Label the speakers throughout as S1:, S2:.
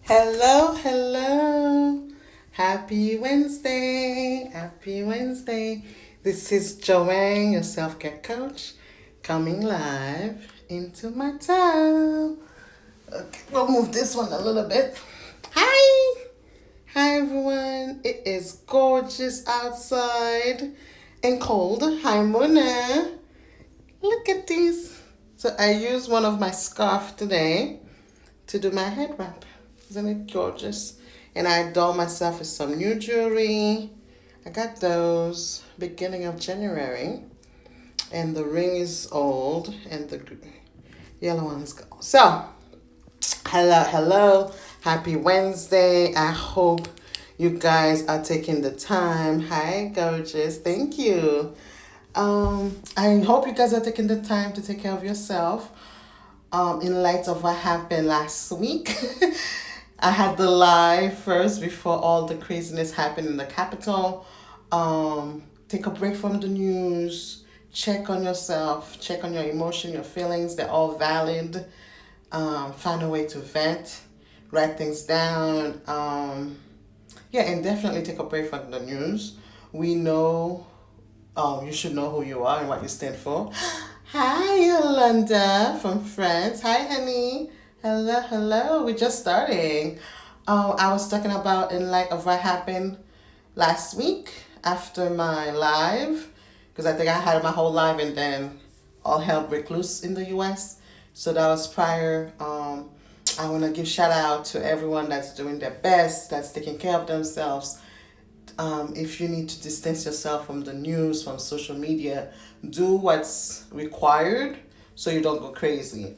S1: Hello, hello. Happy Wednesday. Happy Wednesday. This is Joanne, your self care coach, coming live into my town. Okay, we'll move this one a little bit. Hi. Hi, everyone. It is gorgeous outside and cold. Hi, Mona. Look at these. So, I used one of my scarf today to do my head wrap. Isn't it gorgeous? And I adorned myself with some new jewelry. I got those beginning of January. And the ring is old and the yellow one is gone. So, hello, hello. Happy Wednesday. I hope you guys are taking the time. Hi, gorgeous. Thank you. I hope you guys are taking the time to take care of yourself in light of what happened last week. I had the live first before all the craziness happened in the capital. Take a break from the news, check on yourself, check on your emotion, your feelings, they're all valid. Find a way to vent, write things down. Yeah, and definitely take a break from the news. We know, you should know who you are and what you stand for. Hi, Yolanda from France. Hi, honey. Hello, hello. We're just starting. I was talking about in light of what happened last week after my live, because I think I had my whole live and then all hell break loose in the U.S. So that was prior. I want to give shout out to everyone that's doing their best, that's taking care of themselves. If you need to distance yourself from the news, from social media, do what's required so you don't go crazy.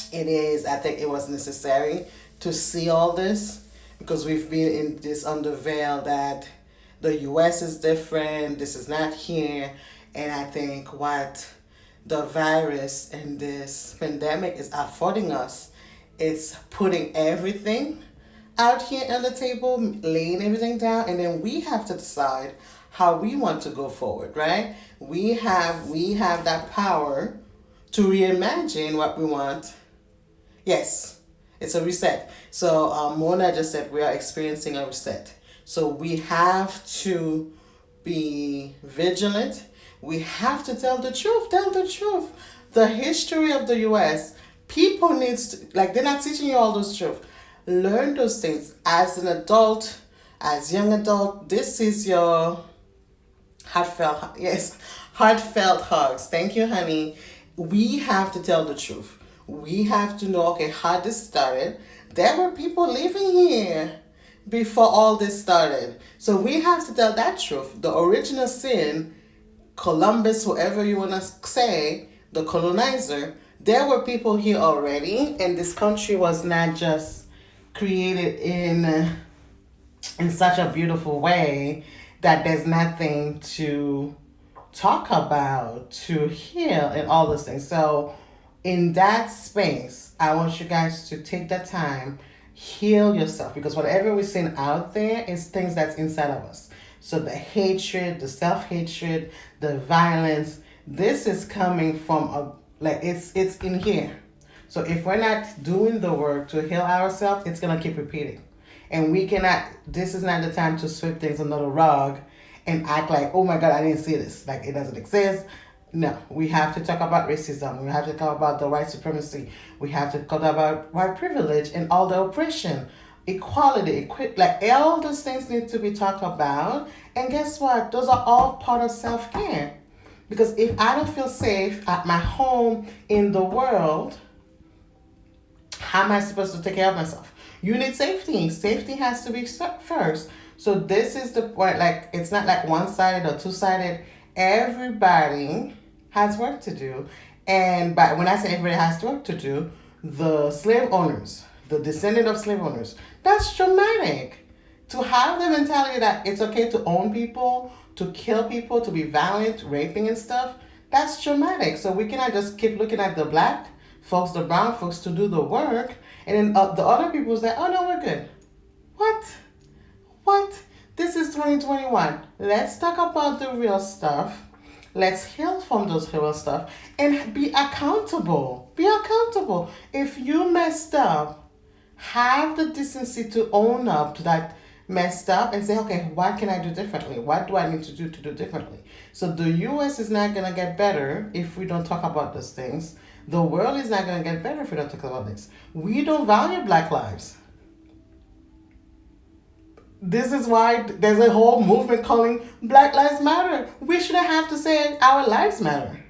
S1: I think it was necessary to see all this because we've been in this under veil that the US is different, this is not here, and I think what the virus and this pandemic is affording us is putting everything out here on the table, laying everything down, and then we have to decide how we want to go forward, right? We have that power to reimagine what we want. Yes, it's a reset. So Mona just said we are experiencing a reset. So we have to be vigilant. We have to tell the truth. Tell the truth. The history of the U.S. People needs to, like, they're not teaching you all those truth. Learn those things as an adult, as young adult. This is your heartfelt, yes, heartfelt hugs. Thank you, honey. We have to tell the truth. We have to know, okay, how this started. There were people living here before all this started. So we have to tell that truth. The original sin, Columbus, whoever you want to say, the colonizer, there were people here already, and this country was not just created in such a beautiful way that there's nothing to talk about, to heal, and all those things. So, in that space, I want you guys to take the time, heal yourself, because whatever we're seeing out there is things that's inside of us. So, the hatred, the self hatred, the violence, this is coming from it's in here. So if we're not doing the work to heal ourselves, it's gonna keep repeating. And we cannot, this is not the time to sweep things under the rug and act like, oh my God, I didn't see this. Like it doesn't exist. No, we have to talk about racism. We have to talk about the white supremacy. We have to talk about white privilege and all the oppression, equality, like all those things need to be talked about. And guess what? Those are all part of self care. Because if I don't feel safe at my home, in the world, how am I supposed to take care of myself? You need safety. Safety has to be first. So this is the point. Like it's not like one sided or two sided. Everybody has work to do, and but when I say everybody has work to do, the slave owners, the descendant of slave owners, that's traumatic. To have the mentality that it's okay to own people, to kill people, to be violent, raping and stuff, that's traumatic. So we cannot just keep looking at the black folks, the brown folks to do the work, and then the other people say, oh no, we're good. What? What? This is 2021. Let's talk about the real stuff. Let's heal from those real stuff and be accountable. Be accountable. If you messed up, have the decency to own up to that messed up and say, okay, what can I do differently? What do I need to do differently? So the US is not gonna get better if we don't talk about those things. The world is not gonna get better if we don't talk about this. We don't value black lives. This is why there's a whole movement calling Black Lives Matter. We shouldn't have to say our lives matter.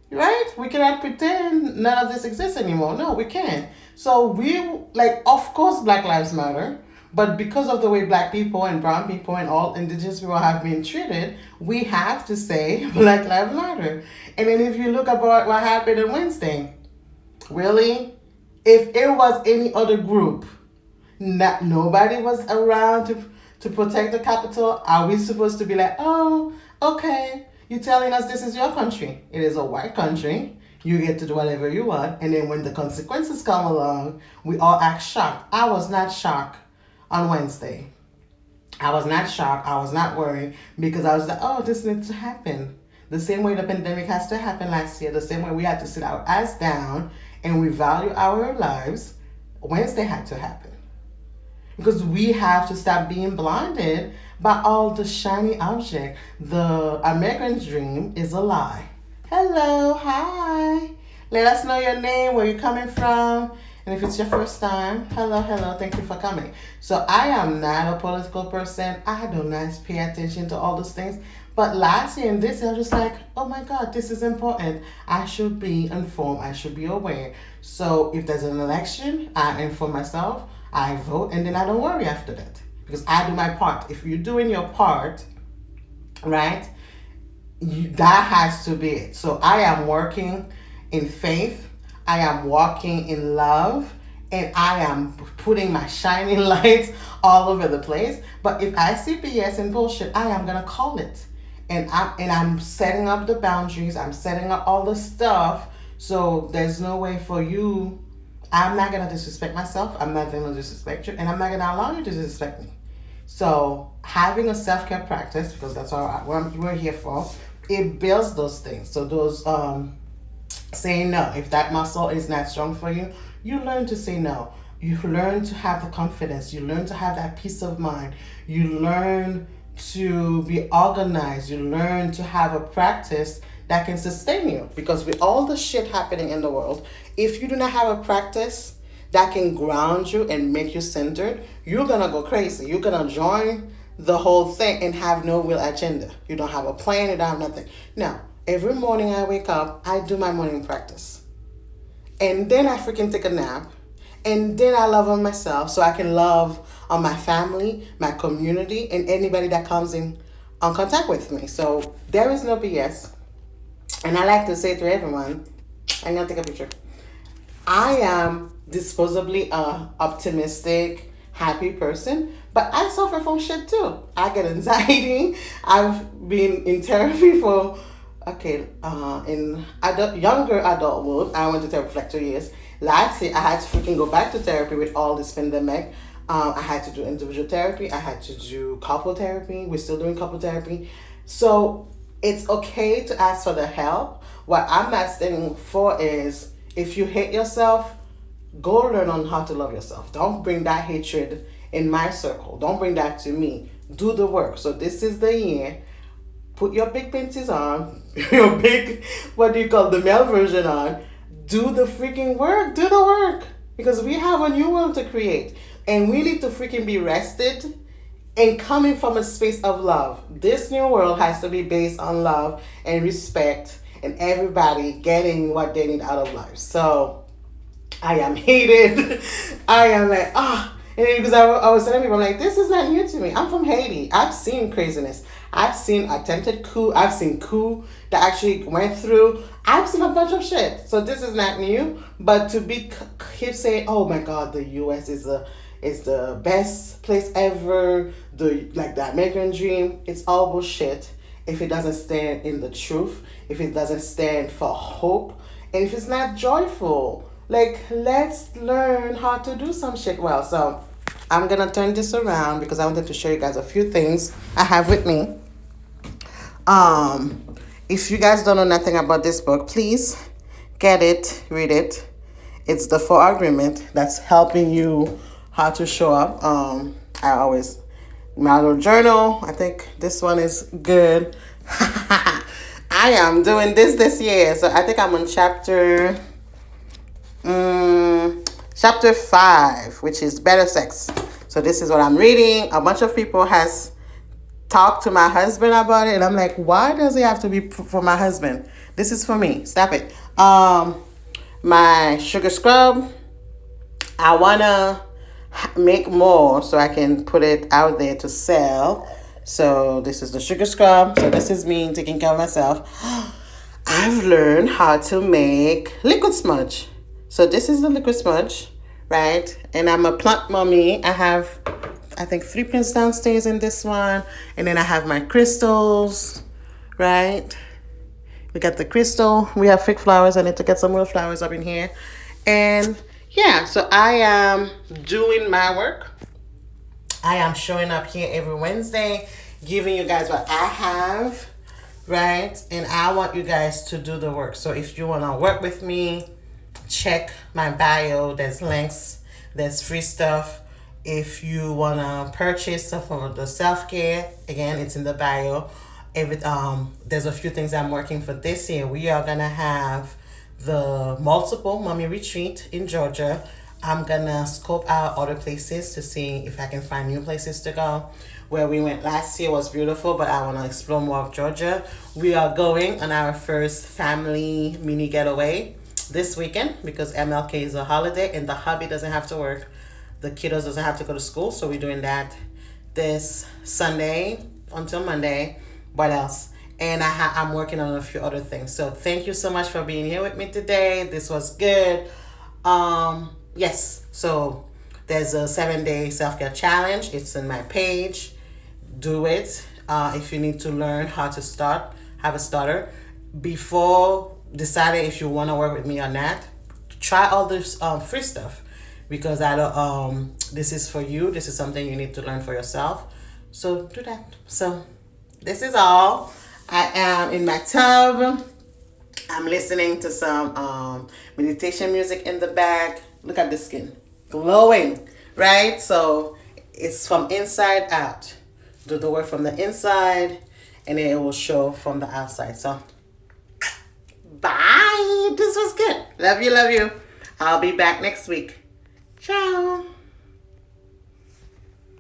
S1: Right? We cannot pretend none of this exists anymore. No, we can't. So of course, Black Lives Matter. But because of the way Black people and brown people and all indigenous people have been treated, we have to say Black Lives Matter. And then if you look about what happened on Wednesday, really, if it was any other group, nobody was around to protect the Capitol, are we supposed to be like, oh, okay, you're telling us this is your country? It is a white country. You get to do whatever you want. And then when the consequences come along, we all act shocked. I was not shocked on Wednesday. I was not shocked. I was not worried because I was like, oh, this needs to happen. The same way the pandemic has to happen last year, the same way we had to sit our ass down and we value our lives, Wednesday had to happen. Because we have to stop being blinded by all the shiny object. The American dream is a lie. Hello, hi. Let us know your name, where you're coming from. And if it's your first time, hello, thank you for coming. So I am not a political person. I do not pay attention to all those things. But last year and this year, I was just like, oh my God, this is important. I should be informed. I should be aware. So if there's an election, I inform myself. I vote, and then I don't worry after that because I do my part. If you're doing your part, right, that has to be it. So I am working in faith, I am walking in love, and I am putting my shining lights all over the place. But if I see BS and bullshit, I am gonna call it, and I'm setting up the boundaries. I'm setting up all the stuff. So there's no way for you. I'm not going to disrespect myself. I'm not going to disrespect you. And I'm not going to allow you to disrespect me. So having a self-care practice, because that's what we're here for, it builds those things. So those saying no. If that muscle is not strong for you, you learn to say no. You learn to have the confidence. You learn to have that peace of mind. You learn to be organized. You learn to have a practice that can sustain you. Because with all the shit happening in the world, if you do not have a practice that can ground you and make you centered, you're gonna go crazy. You're gonna join the whole thing and have no real agenda. You don't have a plan, you don't have nothing. Now, every morning I wake up, I do my morning practice. And then I freaking take a nap. And then I love on myself so I can love on my family, my community, and anybody that comes in contact with me. So there is no BS. And I like to say to everyone, I'm going to take a picture. I am disposably a optimistic, happy person, but I suffer from shit too. I get anxiety. I've been in therapy for, in younger adulthood. I went to therapy for like 2 years. Last year, I had to freaking go back to therapy with all this pandemic. I had to do individual therapy. I had to do couple therapy. We're still doing couple therapy. So it's okay to ask for the help. What I'm not standing for is if you hate yourself, go learn on how to love yourself. Don't bring that hatred in my circle. Don't bring that to me. Do the work. So this is the year. Put your big panties on, your big, the male version on. Do the freaking work. Do the work. Because we have a new world to create. And we need to freaking be rested and coming from a space of love. This new world has to be based on love and respect and everybody getting what they need out of life. So I am hated. I am like, And because I was telling people, I'm like, this is not new to me. I'm from Haiti. I've seen craziness. I've seen attempted coup. I've seen coup that actually went through. I've seen a bunch of shit. So this is not new. But to keep saying, oh my God, the U.S. is the best place ever, the American dream, it's all bullshit if it doesn't stand in the truth, if it doesn't stand for hope, and if it's not joyful. Let's learn how to do some shit well. So I'm gonna turn this around because I wanted to show you guys a few things I have with me. If you guys don't know nothing about this book, please get it, read it. It's the 4 agreement that's helping you how to show up. I always my little journal. I think this one is good. I am doing this year, so I think I'm on chapter 5, which is better sex. So this is what I'm reading. A bunch of people has talked to my husband about it, and I'm like, why does it have to be for my husband? This is for me. Stop it. My sugar scrub, I wanna make more so I can put it out there to sell. So this is the sugar scrub. So this is me taking care of myself. I've learned how to make liquid smudge. So this is the liquid smudge, right? And I'm a plant mommy. I have, I think, 3 prints downstairs in this one. And then I have my crystals, right? We got the crystal. We have fake flowers. I need to get some real flowers up in here. And yeah, so I am doing my work. I am showing up here every Wednesday, giving you guys what I have, right? And I want you guys to do the work. So if you want to work with me, check my bio. There's links. There's free stuff. If you want to purchase stuff for the self-care, again, it's in the bio. There's a few things I'm working for this year. We are going to have the multiple mommy retreat in Georgia. I'm gonna scope out other places to see if I can find new places to go. Where we went last year was beautiful, but I want to explore more of Georgia. We are going on our first family mini getaway this weekend because MLK is a holiday and the hubby doesn't have to work. The kiddos doesn't have to go to school, so we're doing that this Sunday until Monday. What else? And I'm working on a few other things. So thank you so much for being here with me today. This was good. Yes. So there's a 7-day self-care challenge. It's in my page. Do it. If you need to learn how to have a starter. Before deciding if you want to work with me or not, try all this free stuff because this is for you. This is something you need to learn for yourself. So do that. So this is all. I am in my tub. I'm listening to some meditation music in the back. Look at the skin. Glowing, right? So it's from inside out. Do the work from the inside and then it will show from the outside. So bye. This was good. Love you, love you. I'll be back next week. Ciao.